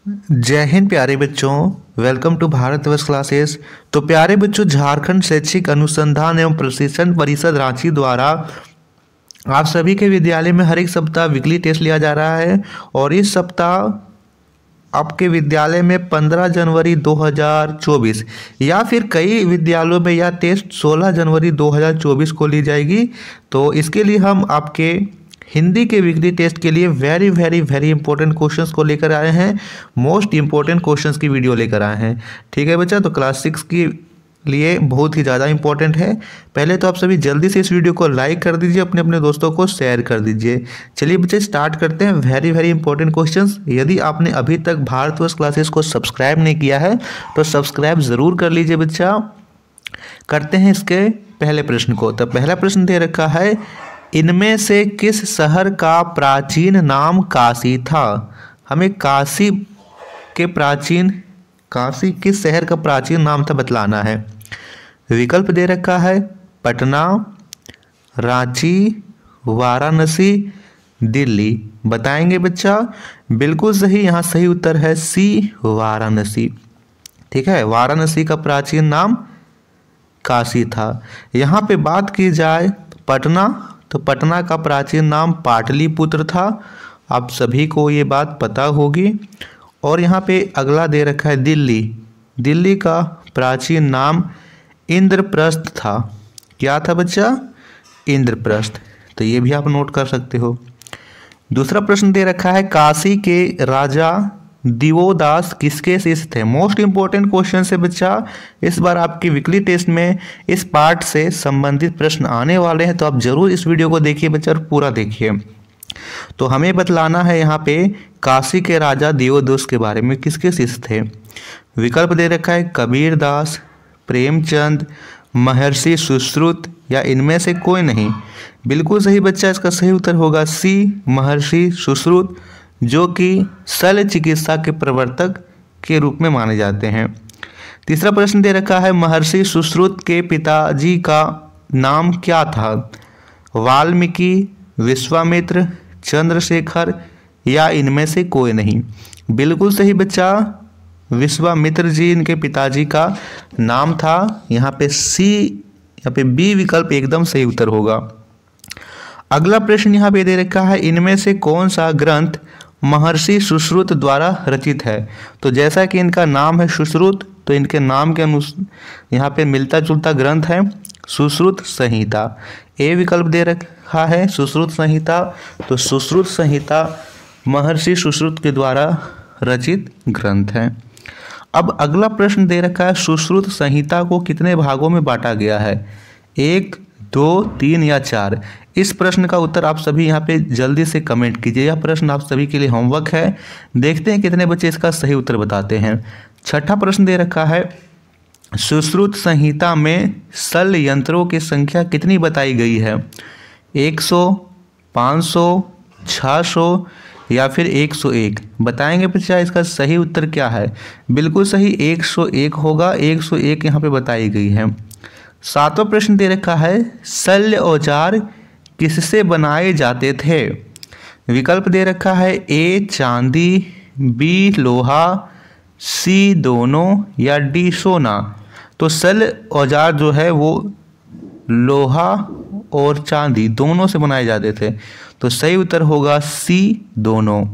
जय हिंद प्यारे बच्चों। वेलकम टू भारत वर्ष क्लासेस। तो प्यारे बच्चों, झारखंड शैक्षिक अनुसंधान एवं प्रशिक्षण परिषद रांची द्वारा आप सभी के विद्यालय में हर एक सप्ताह वीकली टेस्ट लिया जा रहा है और इस सप्ताह आपके विद्यालय में 15 जनवरी 2024 या फिर कई विद्यालयों में यह टेस्ट 16 जनवरी 2024 को ली जाएगी। तो इसके लिए हम आपके हिंदी के वीकली टेस्ट के लिए very very very important questions को लेकर आए हैं। मोस्ट इंपॉर्टेंट क्वेश्चंस की वीडियो लेकर आए हैं। ठीक है बच्चा, तो क्लास 6 के लिए बहुत ही ज़्यादा इंपॉर्टेंट है। पहले तो आप सभी जल्दी से इस वीडियो को लाइक कर दीजिए, अपने अपने दोस्तों को शेयर कर दीजिए। चलिए बच्चे स्टार्ट करते हैं वेरी वेरी इंपॉर्टेंट क्वेश्चंस। यदि आपने अभी तक भारतवर्ष क्लासेस को सब्सक्राइब नहीं किया है तो सब्सक्राइब ज़रूर कर लीजिए बच्चा। करते हैं इसके पहले प्रश्न को। तो पहला प्रश्न दे रखा है, इनमें से किस शहर का प्राचीन नाम काशी था? हमें काशी किस शहर का प्राचीन नाम था बतलाना है। विकल्प दे रखा है पटना, रांची, वाराणसी, दिल्ली। बताएंगे बच्चा। बिल्कुल सही, यहाँ सही उत्तर है सी, वाराणसी। ठीक है, वाराणसी का प्राचीन नाम काशी था। यहाँ पे बात की जाए पटना, तो पटना का प्राचीन नाम पाटलिपुत्र था। आप सभी को ये बात पता होगी। और यहाँ पे अगला दे रखा है दिल्ली। दिल्ली का प्राचीन नाम इंद्रप्रस्थ था। क्या था बच्चा? इंद्रप्रस्थ। तो ये भी आप नोट कर सकते हो। दूसरा प्रश्न दे रखा है, काशी के राजा दिवोदास किसके शिष्य थे? मोस्ट इंपॉर्टेंट क्वेश्चन है बच्चा। इस बार आपकी वीकली टेस्ट में इस पार्ट से संबंधित प्रश्न आने वाले हैं, तो आप जरूर इस वीडियो को देखिए बच्चा और पूरा देखिए। तो हमें बतलाना है यहाँ पे काशी के राजा दिवोदास के बारे में किसके शिष्य थे। विकल्प दे रखा है कबीर दास, प्रेमचंद, महर्षि सुश्रुत या इनमें से कोई नहीं। बिल्कुल सही बच्चा, इसका सही उत्तर होगा सी, महर्षि सुश्रुत, जो कि शल्य चिकित्सा के प्रवर्तक के रूप में माने जाते हैं। तीसरा प्रश्न दे रखा है, महर्षि सुश्रुत के पिताजी का नाम क्या था? वाल्मीकि, विश्वामित्र, चंद्रशेखर या इनमें से कोई नहीं। बिल्कुल सही बच्चा, विश्वामित्र जी इनके पिताजी का नाम था। यहाँ पे सी, यहाँ पे बी विकल्प एकदम सही उत्तर होगा। अगला प्रश्न यहाँ पे दे रखा है, इनमें से कौन सा ग्रंथ महर्षि सुश्रुत द्वारा रचित है? तो जैसा कि इनका नाम है सुश्रुत, तो इनके नाम के अनुसार यहाँ पे मिलता जुलता ग्रंथ है सुश्रुत संहिता। ए विकल्प दे रखा है सुश्रुत संहिता। तो सुश्रुत संहिता महर्षि सुश्रुत के द्वारा रचित ग्रंथ है। अब अगला प्रश्न दे रखा है, सुश्रुत संहिता को कितने भागों में बांटा गया है? 1, 2, 3 या 4? इस प्रश्न का उत्तर आप सभी यहाँ पे जल्दी से कमेंट कीजिए। यह प्रश्न आप सभी के लिए होमवर्क है। देखते हैं कितने बच्चे इसका सही उत्तर बताते हैं। छठा प्रश्न दे रखा है, सुश्रुत संहिता में शल्य यंत्रों की संख्या कितनी बताई गई है? 100, 500, 600 या फिर 101? बताएंगे बच्चा इसका सही उत्तर क्या है। बिल्कुल सही, 101 होगा। 101 यहाँ पे बताई गई है। सातवां प्रश्न दे रखा है, शल्य औजार किससे बनाए जाते थे? विकल्प दे रखा है ए चांदी, बी लोहा, सी दोनों या डी सोना। तो शल्य औजार जो है वो लोहा और चांदी दोनों से बनाए जाते थे। तो सही उत्तर होगा सी दोनों।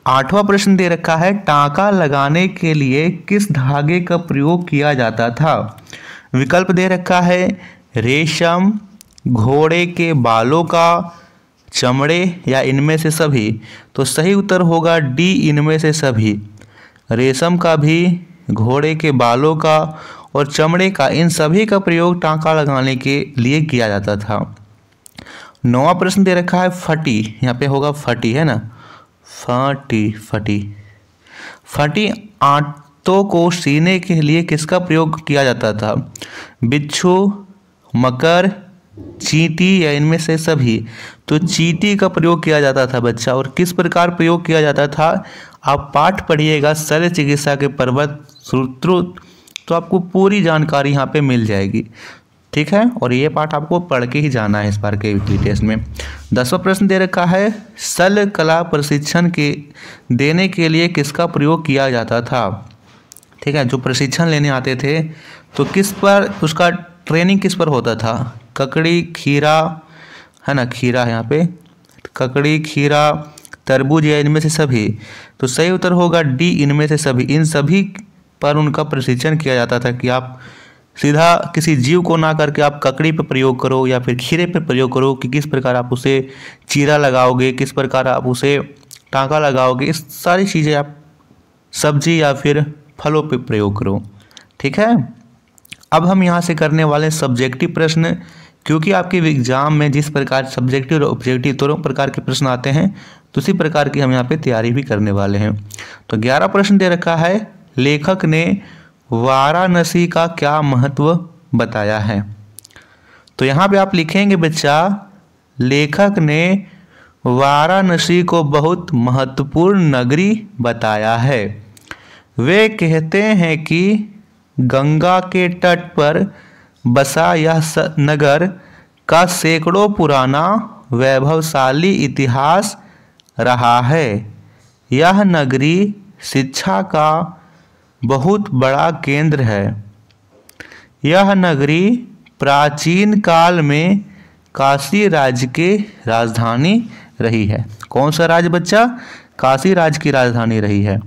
आठवां प्रश्न दे रखा है, टांका लगाने के लिए किस धागे का प्रयोग किया जाता था? विकल्प दे रखा है रेशम, घोड़े के बालों का, चमड़े या इनमें से सभी। तो सही उत्तर होगा डी, इनमें से सभी। रेशम का भी, घोड़े के बालों का और चमड़े का, इन सभी का प्रयोग टांका लगाने के लिए किया जाता था। नौवां प्रश्न दे रखा है फटी। यहाँ पे होगा फटी, है ना, फटी आंतों को सीने के लिए किसका प्रयोग किया जाता था? बिच्छू, मकर, चींटी या इनमें से सभी? तो चींटी का प्रयोग किया जाता था बच्चा। और किस प्रकार प्रयोग किया जाता था आप पाठ पढ़िएगा शल्य चिकित्सा के पर्वत सूत्र, तो आपको पूरी जानकारी यहाँ पे मिल जाएगी। ठीक है, और ये पार्ट आपको पढ़ के ही जाना है इस बार के वीकली टेस्ट में। 10वां प्रश्न दे रखा है, शल्य कला प्रशिक्षण के देने के लिए किसका प्रयोग किया जाता था। ठीक है, जो प्रशिक्षण लेने आते थे तो किस पर उसका ट्रेनिंग किस पर होता था, ककड़ी, खीरा, है ना, खीरा है यहाँ पे, ककड़ी, खीरा, तरबूज या इनमें से सभी। तो सही उत्तर होगा डी, इनमें से सभी। इन सभी पर उनका प्रशिक्षण किया जाता था कि आप सीधा किसी जीव को ना करके आप ककड़ी पे प्रयोग करो या फिर खीरे पे प्रयोग करो, कि किस प्रकार आप उसे चीरा लगाओगे, किस प्रकार आप उसे टाँका लगाओगे, इस सारी चीज़ें आप सब्जी या फिर फलों पे प्रयोग करो। ठीक है, अब हम यहाँ से करने वाले सब्जेक्टिव प्रश्न, क्योंकि आपके एग्जाम में जिस प्रकार सब्जेक्टिव और ऑब्जेक्टिव दोनों प्रकार के प्रश्न आते हैं, तो उसी प्रकार की हम यहाँ पे तैयारी भी करने वाले हैं। तो 11 प्रश्न दे रखा है, लेखक ने वाराणसी का क्या महत्व बताया है। तो यहाँ पे आप लिखेंगे बच्चा, लेखक ने वाराणसी को बहुत महत्वपूर्ण नगरी बताया है। वे कहते हैं कि गंगा के तट पर बसा यह नगर का सैकड़ों पुराना वैभवशाली इतिहास रहा है। यह नगरी शिक्षा का बहुत बड़ा केंद्र है। यह नगरी प्राचीन काल में काशी राज्य की राजधानी रही है। कौन सा राज्य बच्चा, काशी राज्य की राजधानी रही है।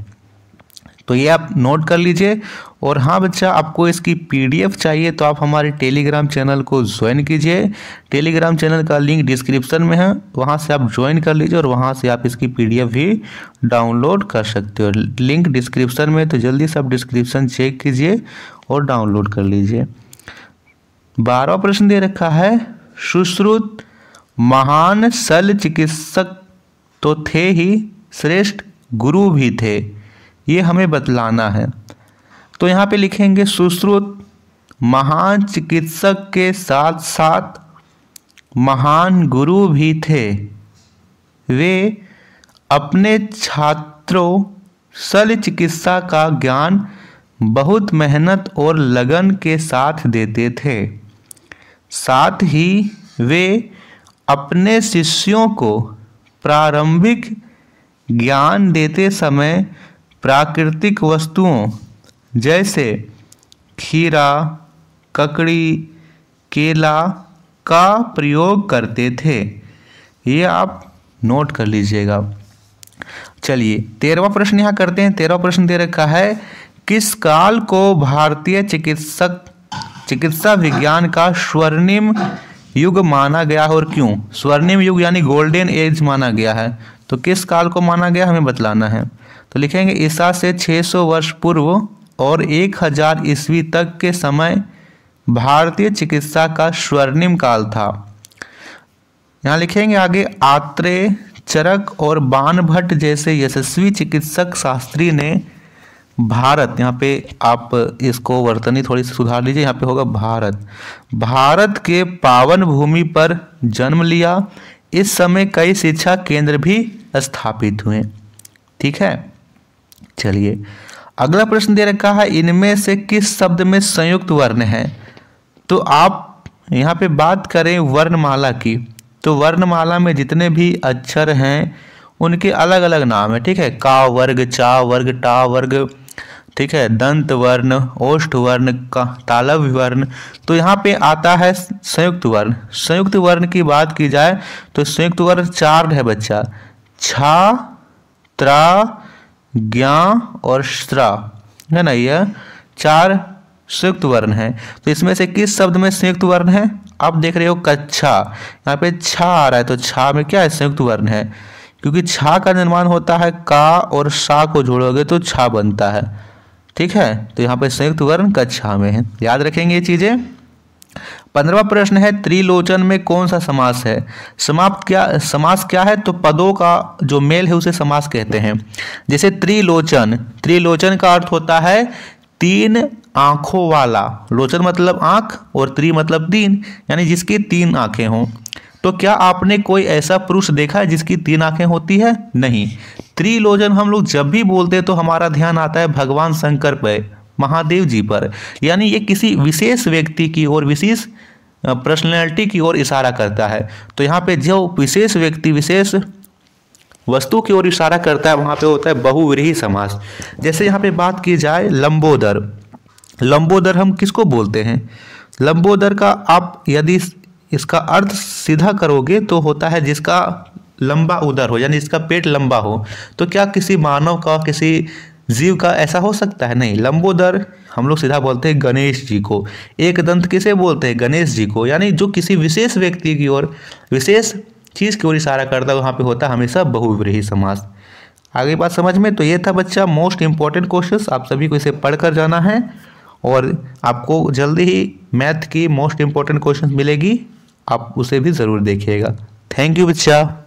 तो ये आप नोट कर लीजिए। और हाँ बच्चा, आपको इसकी पीडीएफ चाहिए तो आप हमारे टेलीग्राम चैनल को ज्वाइन कीजिए। टेलीग्राम चैनल का लिंक डिस्क्रिप्शन में है, वहाँ से आप ज्वाइन कर लीजिए और वहाँ से आप इसकी पीडीएफ भी डाउनलोड कर सकते हो। लिंक डिस्क्रिप्शन में, तो जल्दी से आप डिस्क्रिप्शन चेक कीजिए और डाउनलोड कर लीजिए। 12वां प्रश्न दे रखा है, सुश्रुत महान शल्य चिकित्सक तो थे ही, श्रेष्ठ गुरु भी थे, ये हमें बतलाना है। तो यहाँ पे लिखेंगे, सुश्रुत महान चिकित्सक के साथ साथ महान गुरु भी थे। वे अपने छात्रों शल्य चिकित्सा का ज्ञान बहुत मेहनत और लगन के साथ देते थे। साथ ही वे अपने शिष्यों को प्रारंभिक ज्ञान देते समय प्राकृतिक वस्तुओं जैसे खीरा, ककड़ी, केला का प्रयोग करते थे। ये आप नोट कर लीजिएगा। चलिए 13वां प्रश्न यहाँ करते हैं। 13वां प्रश्न दे रखा है, किस काल को भारतीय चिकित्सा विज्ञान का स्वर्णिम युग माना गया और क्यों। स्वर्णिम युग यानी गोल्डन एज माना गया है, तो किस काल को माना गया हमें बतलाना है। तो लिखेंगे, ईसा से 600 वर्ष पूर्व और 1000 ईस्वी तक के समय भारतीय चिकित्सा का स्वर्णिम काल था। यहाँ लिखेंगे आगे, आत्रेय, चरक और बाणभट्ट जैसे यशस्वी चिकित्सक शास्त्री ने भारत, यहाँ पे आप इसको वर्तनी थोड़ी सी सुधार लीजिए, यहाँ पे होगा भारत के पावन भूमि पर जन्म लिया। इस समय कई शिक्षा केंद्र भी स्थापित हुए। ठीक है, चलिए अगला प्रश्न दे रखा है, इनमें से किस शब्द में संयुक्त वर्ण है। तो आप यहाँ पे बात करें वर्णमाला की, तो वर्णमाला में जितने भी अक्षर हैं उनके अलग अलग नाम है। ठीक है, का वर्ग, चा वर्ग, टा वर्ग, ठीक है, दंत वर्ण, ओष्ठ वर्ण, का तालव्य वर्ण। तो यहाँ पे आता है संयुक्त वर्ण। संयुक्त वर्ण की बात की जाए तो संयुक्त वर्ण 4 है बच्चा, छा, त्रा, ज्ञा और श्रा, है ना, यह 4 संयुक्त वर्ण है। तो इसमें से किस शब्द में संयुक्त वर्ण है। आप देख रहे हो कच्छा, यहाँ पे छा आ रहा है, तो छा में क्या है, संयुक्त वर्ण है, क्योंकि छा का निर्माण होता है का और सा को जोड़ोगे तो छा बनता है। ठीक है, तो यहाँ पे संयुक्त वर्ण कच्छा में है, याद रखेंगे ये चीजें। 15वां प्रश्न है, त्रिलोचन में कौन सा समास है। समास क्या है, तो पदों का जो मेल है उसे समास कहते हैं। जैसे त्रिलोचन का अर्थ होता है 3 आंखों वाला। लोचन मतलब आंख और त्रि मतलब 3, यानी जिसकी 3 आंखें हों। तो क्या आपने कोई ऐसा पुरुष देखा है जिसकी 3 आंखें होती है, नहीं। त्रिलोचन हम लोग जब भी बोलते हैं तो हमारा ध्यान आता है भगवान शंकर पर, महादेव जी पर, यानी ये किसी विशेष व्यक्ति की और विशेष पर्सनैलिटी की ओर इशारा करता है। तो यहाँ पे जो विशेष व्यक्ति विशेष वस्तु की ओर इशारा करता है वहाँ पे होता है बहुव्रीहि समास। जैसे यहाँ पे बात की जाए लंबोदर, लंबोदर हम किसको बोलते हैं? लंबोदर का आप यदि इसका अर्थ सीधा करोगे तो होता है जिसका लंबा उदर हो, यानी जिसका पेट लंबा हो। तो क्या किसी मानव का, किसी जीव का ऐसा हो सकता है? नहीं। लंबोदर हम लोग सीधा बोलते हैं गणेश जी को। एक दंत किसे बोलते हैं? गणेश जी को। यानी जो किसी विशेष व्यक्ति की ओर, विशेष चीज की ओर इशारा करता है वहाँ पे होता है हमेशा बहुव्रीहि समास। आगे बात समझ में? तो ये था बच्चा मोस्ट इंपॉर्टेंट क्वेश्चन, आप सभी को इसे पढ़कर जाना है और आपको जल्दी ही मैथ की मोस्ट इंपॉर्टेंट क्वेश्चन मिलेगी, आप उसे भी ज़रूर देखिएगा। थैंक यू बच्चा।